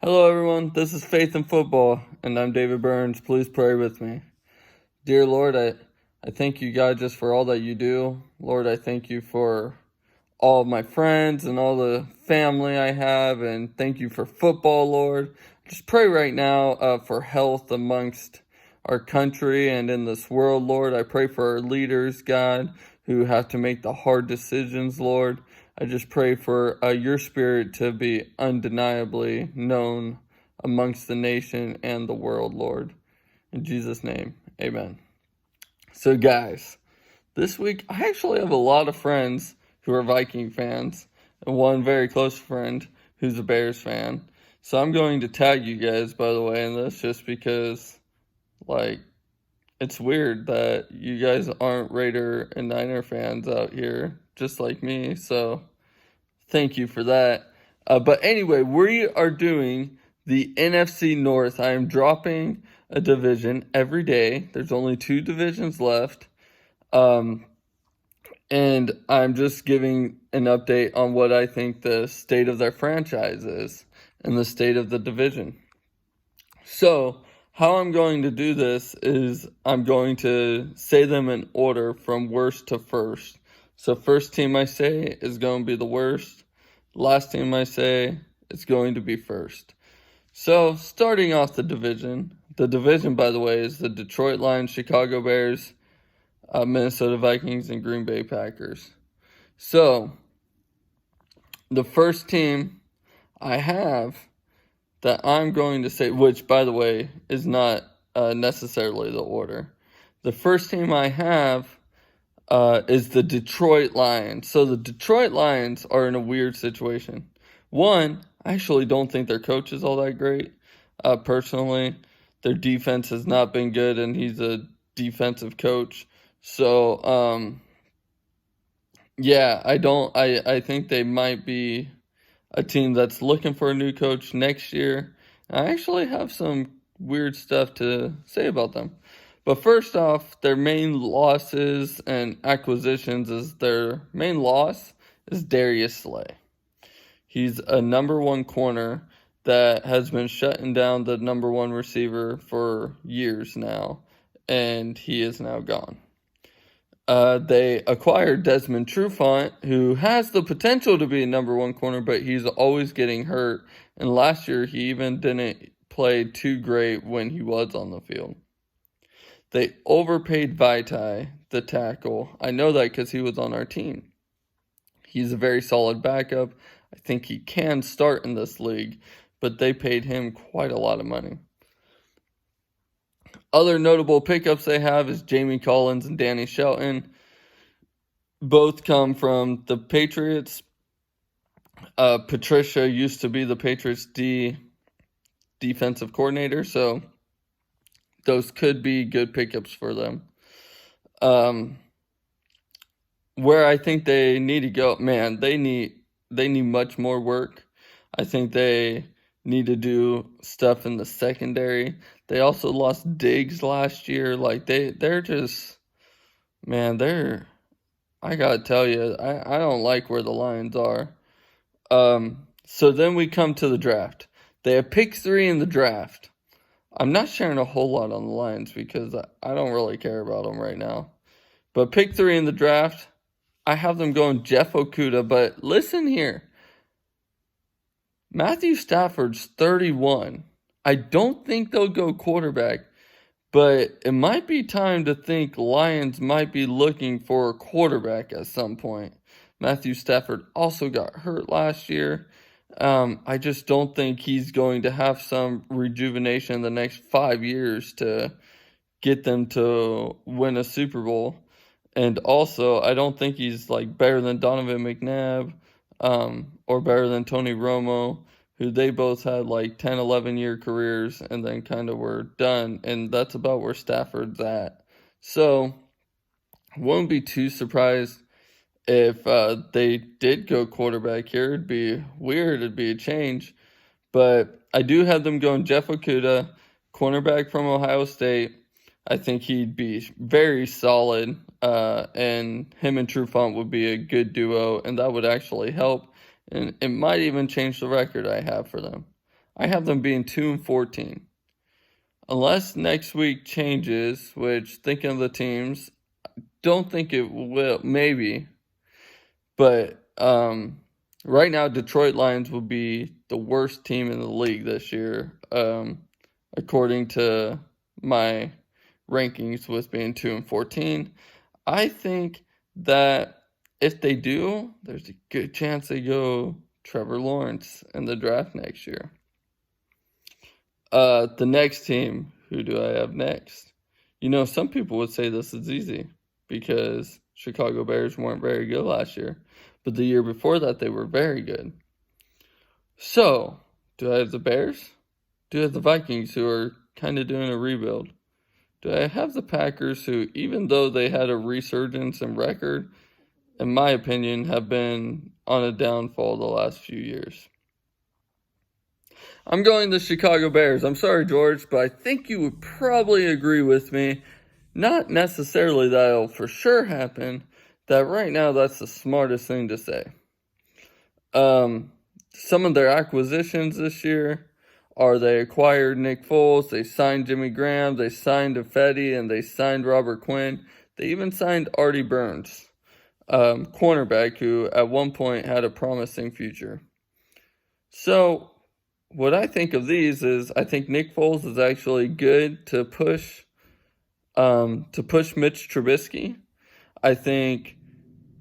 Hello, everyone. This is Faith in Football, and I'm David Burns. Please pray with me. Dear Lord, I thank you, God, just for all that you do. Lord, I thank you for all of my friends and all the family I have, and thank you for football, Lord. Just pray right now for health amongst our country and in this world, Lord. I pray for our leaders, God, who have to make the hard decisions, Lord. I just pray for your spirit to be undeniably known amongst the nation and the world, Lord. In Jesus' name, amen. So, guys, this week I actually have a lot of friends who are Viking fans, and one very close friend who's a Bears fan. So I'm going to tag you guys, by the way, in this just because, like, it's weird that you guys aren't Raider and Niner fans out here, just like me. So thank you for that. But anyway, we are doing the NFC North. I am dropping a division every day. There's only 2 divisions left. And I'm just giving an update on what I think the state of their franchise is and the state of the division. So, how I'm going to do this is I'm going to say them in order from worst to first. So, first team I say is going to be the worst. Last team I say is going to be first. So, starting off the division, by the way, is the Detroit Lions, Chicago Bears, Minnesota Vikings, and Green Bay Packers. So, the first team I have that I'm going to say, which, by the way, is not necessarily the order. The first team I have is the Detroit Lions. So, the Detroit Lions are in a weird situation. One, I actually don't think their coach is all that great. Personally, their defense has not been good, and he's a defensive coach. So, yeah, I think they might be a team that's looking for a new coach next year. I actually have some weird stuff to say about them. But first off, their main losses and acquisitions is their main loss is Darius Slay. He's a number 1 corner that has been shutting down the number 1 receiver for years now, and he is now gone. They acquired Desmond Trufant, who has the potential to be a number 1 corner, but he's always getting hurt. And last year, he even didn't play too great when he was on the field. They overpaid Vaitai, the tackle. I know that because he was on our team. He's a very solid backup. I think he can start in this league, but they paid him quite a lot of money. Other notable pickups they have is Jamie Collins and Danny Shelton. Both come from the Patriots. Patricia used to be the Patriots defensive coordinator, so those could be good pickups for them. Where I think they need to go, man, they need much more work. I think they need to do stuff in the secondary. They also lost Diggs last year. Like they're just, man, I gotta tell you, I don't like where the Lions are. So then we come to the draft. They have pick 3 in the draft. I'm not sharing a whole lot on the Lions because I don't really care about them right now. But pick 3 in the draft, I have them going Jeff Okudah. But listen here. Matthew Stafford's 31. I don't think they'll go quarterback, but it might be time to think Lions might be looking for a quarterback at some point. Matthew Stafford also got hurt last year. I just don't think he's going to have some rejuvenation in the next 5 years to get them to win a Super Bowl. And also, I don't think he's like better than Donovan McNabb or better than Tony Romo, who they both had like 10, 11-year careers and then kind of were done. And that's about where Stafford's at. So, won't be too surprised if they did go quarterback here. It'd be weird. It'd be a change. But I do have them going Jeff Okudah, cornerback from Ohio State. I think he'd be very solid, and him and Trufant would be a good duo, and that would actually help, and it might even change the record I have for them. I have them being 2-14. Unless next week changes, which thinking of the teams, don't think it will, maybe. But right now, Detroit Lions will be the worst team in the league this year, according to my rankings with being 2-14. I think that if they do, there's a good chance they go Trevor Lawrence in the draft next year. The next team, who do I have next? Some people would say this is easy because Chicago Bears weren't very good last year. But the year before that, they were very good. So, do I have the Bears? Do I have the Vikings, who are kind of doing a rebuild? Do I have the Packers, who, even though they had a resurgence in record, in my opinion, have been on a downfall the last few years? I'm going the Chicago Bears. I'm sorry, George, but I think you would probably agree with me. Not necessarily that it'll for sure happen, that right now that's the smartest thing to say. Some of their acquisitions this year are they acquired Nick Foles, they signed Jimmy Graham, they signed Ifedi, and they signed Robert Quinn. They even signed Artie Burns, cornerback who at one point had a promising future. So what I think of these is I think Nick Foles is actually good to push Mitch Trubisky. I think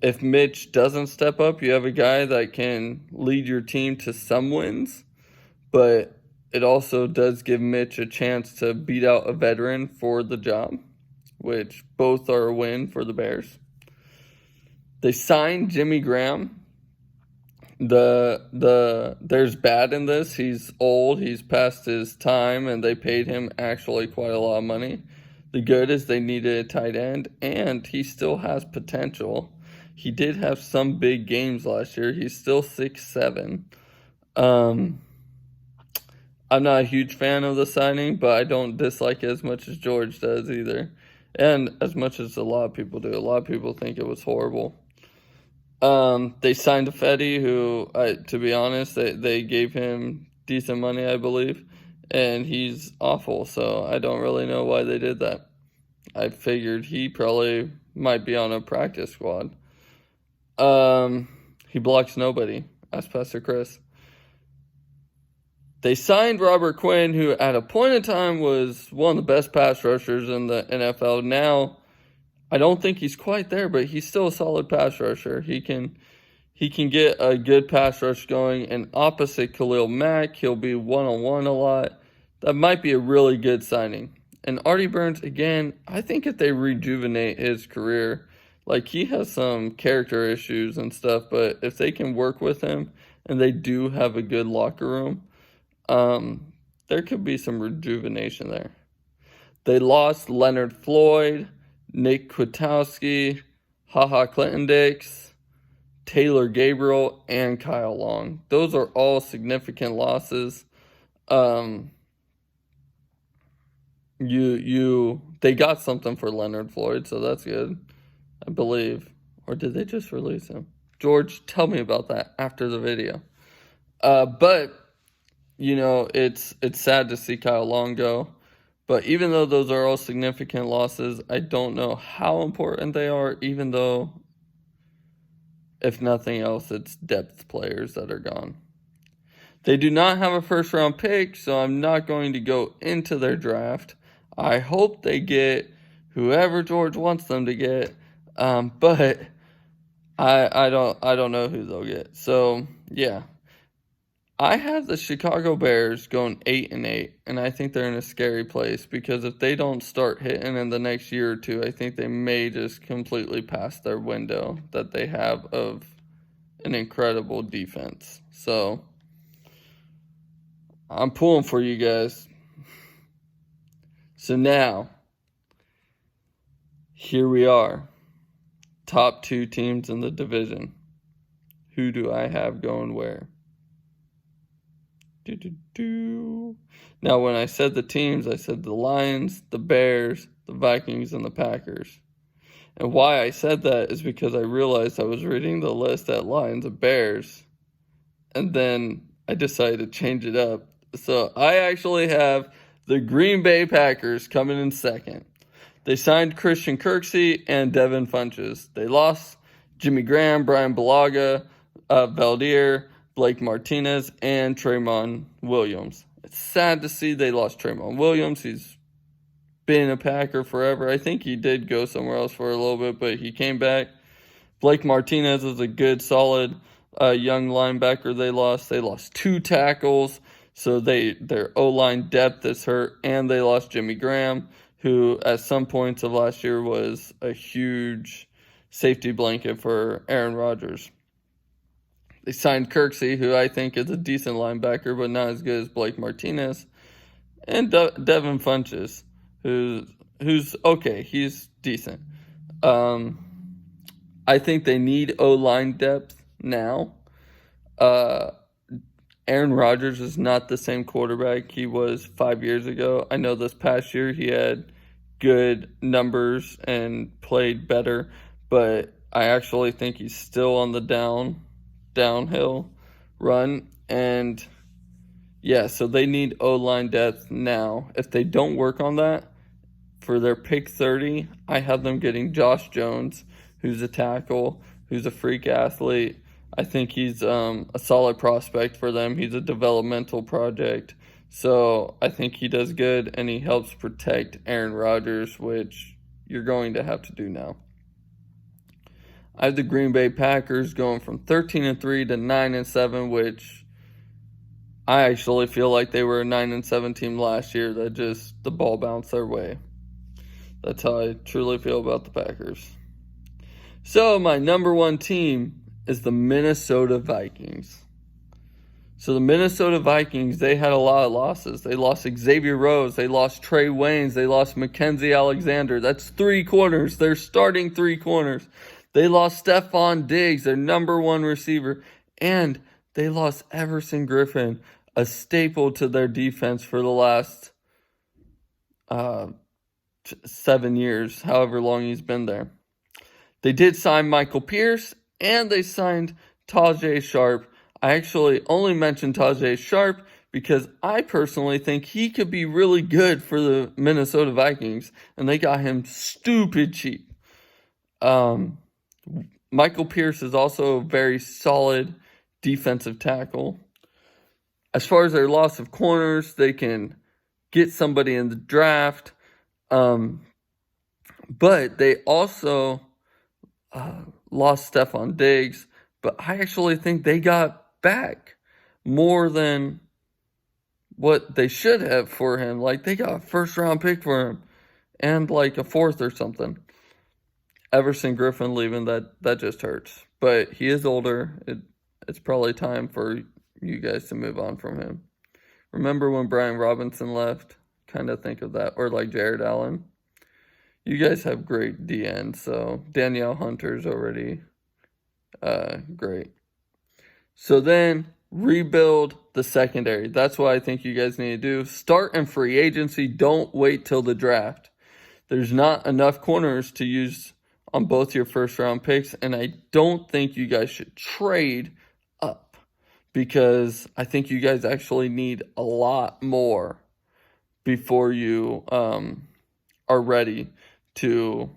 if Mitch doesn't step up, you have a guy that can lead your team to some wins, but it also does give Mitch a chance to beat out a veteran for the job, which both are a win for the Bears. They signed Jimmy Graham. There's bad in this. He's old, he's past his time, and they paid him actually quite a lot of money. The good is they needed a tight end, and he still has potential. He did have some big games last year. He's still 6'7". I'm not a huge fan of the signing, but I don't dislike it as much as George does either. And as much as a lot of people do. A lot of people think it was horrible. They signed Ifedi, who, to be honest, they gave him decent money, I believe. And he's awful, so I don't really know why they did that. I figured he probably might be on a practice squad. He blocks nobody. Ask Pastor Chris. They signed Robert Quinn, who at a point in time was one of the best pass rushers in the NFL. Now, I don't think he's quite there, but he's still a solid pass rusher. He can get a good pass rush going, and opposite Khalil Mack, he'll be one-on-one a lot. That might be a really good signing. And Artie Burns, again, I think if they rejuvenate his career, like he has some character issues and stuff, but if they can work with him and they do have a good locker room, there could be some rejuvenation there. They lost Leonard Floyd, Nick Kwiatkowski, HaHa Clinton-Dix, Taylor Gabriel, and Kyle Long. Those are all significant losses. They got something for Leonard Floyd, so that's good, I believe. Or did they just release him? George, tell me about that after the video. But it's sad to see Kyle Long go. But even though those are all significant losses, I don't know how important they are, even though, if nothing else, it's depth players that are gone. They do not have a first-round pick, so I'm not going to go into their draft. I hope they get whoever George wants them to get, but I don't know who they'll get. So, yeah. I have the Chicago Bears going 8-8, and I think they're in a scary place because if they don't start hitting in the next year or two, I think they may just completely pass their window that they have of an incredible defense. So, I'm pulling for you guys. So now, here we are. Top two teams in the division. Who do I have going where? Now, when I said the teams, I said the Lions, the Bears, the Vikings, and the Packers. And why I said that is because I realized I was reading the list at Lions and Bears, and then I decided to change it up So I actually have the Green Bay Packers coming in second. They signed Christian Kirksey and Devin Funches. They lost Jimmy Graham, Brian Balaga, Valdir, Blake Martinez, and Tremont Williams. It's sad to see they lost Tremont Williams. He's been a Packer forever. I think he did go somewhere else for a little bit, but he came back. Blake Martinez is a good, solid young linebacker they lost. They lost 2 tackles, so their O-line depth is hurt, and they lost Jimmy Graham, who at some points of last year was a huge safety blanket for Aaron Rodgers. They signed Kirksey, who I think is a decent linebacker, but not as good as Blake Martinez, and Devin Funches, who's okay. He's decent. I think they need O-line depth now. Aaron Rodgers is not the same quarterback he was 5 years ago. I know this past year he had good numbers and played better, but I actually think he's still on the downhill run. And yeah, so they need O-line depth now. If they don't work on that, for their pick 30, I have them getting Josh Jones, who's a tackle, who's a freak athlete. I think he's a solid prospect for them. He's a developmental project. So I think he does good, and he helps protect Aaron Rodgers, which you're going to have to do now. I have the Green Bay Packers going from 13-3 to 9-7, which I actually feel like they were a 9-7 team last year that just the ball bounced their way. That's how I truly feel about the Packers. So my number 1 team is the Minnesota Vikings. So the Minnesota Vikings, they had a lot of losses. They lost Xavier Rhodes. They lost Trey Waynes. They lost Mackenzie Alexander. That's 3 corners. They're starting 3 corners. They lost Stephon Diggs, their number 1 receiver. And they lost Everson Griffin, a staple to their defense for the last 7 years, however long he's been there. They did sign Michael Pierce, and they signed Tajay Sharp. I actually only mentioned Tajay Sharp because I personally think he could be really good for the Minnesota Vikings, and they got him stupid cheap. Michael Pierce is also a very solid defensive tackle. As far as their loss of corners, they can get somebody in the draft. But they also lost Stephon Diggs. But I actually think they got back more than what they should have for him. Like, they got a first-round pick for him and like a 4th or something. Everson Griffin leaving, that just hurts. But he is older. It's probably time for you guys to move on from him. Remember when Brian Robinson left? Kind of think of that. Or like Jared Allen. You guys have great DN, so Danielle Hunter's already great. So then, rebuild the secondary. That's what I think you guys need to do. Start in free agency. Don't wait till the draft. There's not enough corners to use on both your first-round picks, and I don't think you guys should trade up because I think you guys actually need a lot more before you are ready to,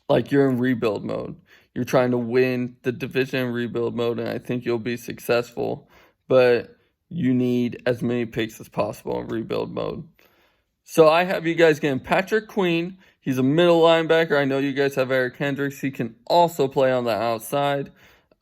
like, you're in rebuild mode. You're trying to win the division in rebuild mode, and I think you'll be successful, but you need as many picks as possible in rebuild mode. So I have you guys getting Patrick Queen. He's a middle linebacker. I know you guys have Eric Hendricks. He can also play on the outside.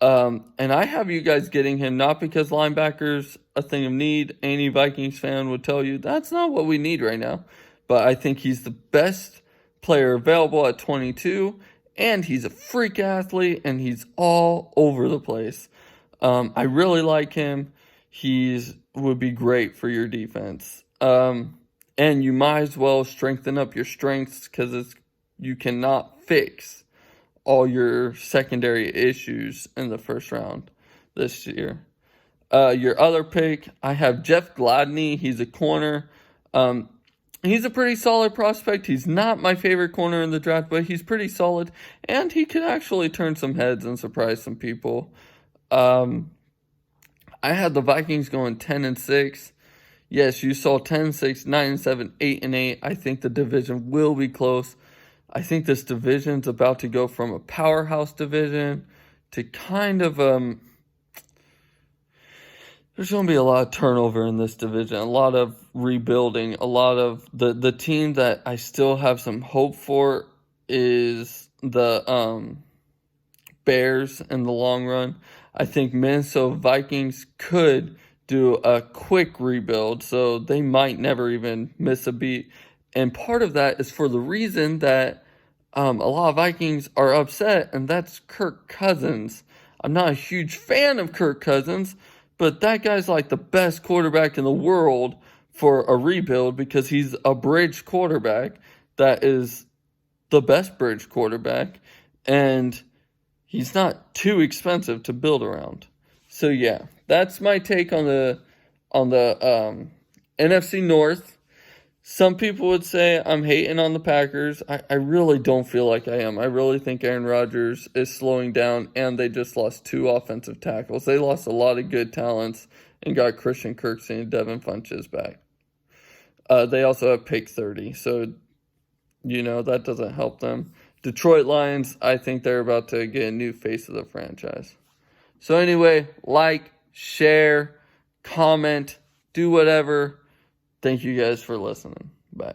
And I have you guys getting him not because linebacker's a thing of need. Any Vikings fan would tell you that's not what we need right now. But I think he's the best player available at 22. And he's a freak athlete, and he's all over the place. I really like him. Would be great for your defense. And you might as well strengthen up your strengths because you cannot fix all your secondary issues in the first round this year. Your other pick, I have Jeff Gladney. He's a corner. He's a pretty solid prospect. He's not my favorite corner in the draft, but he's pretty solid. And he could actually turn some heads and surprise some people. I I had the Vikings going 10-6. Yes, you saw 10-6, 9-7, 8-8. I think the division will be close. I think this division's about to go from a powerhouse division to kind of there's going to be a lot of turnover in this division, a lot of rebuilding, a lot of the team that I still have some hope for is the Bears in the long run. I think Minnesota Vikings could do a quick rebuild, so they might never even miss a beat. And part of that is for the reason that a lot of Vikings are upset, and that's Kirk Cousins. I'm not a huge fan of Kirk Cousins, but that guy's like the best quarterback in the world for a rebuild because he's a bridge quarterback that is the best bridge quarterback, and he's not too expensive to build around. So yeah, that's my take on the NFC North. Some people would say I'm hating on the Packers. I really don't feel like I am. I really think Aaron Rodgers is slowing down, and they just lost 2 offensive tackles. They lost a lot of good talents and got Christian Kirksey and Devin Funchess back. They also have pick 30, so, that doesn't help them. Detroit Lions, I think they're about to get a new face of the franchise. So anyway, like, share, comment, do whatever. Thank you guys for listening. Bye.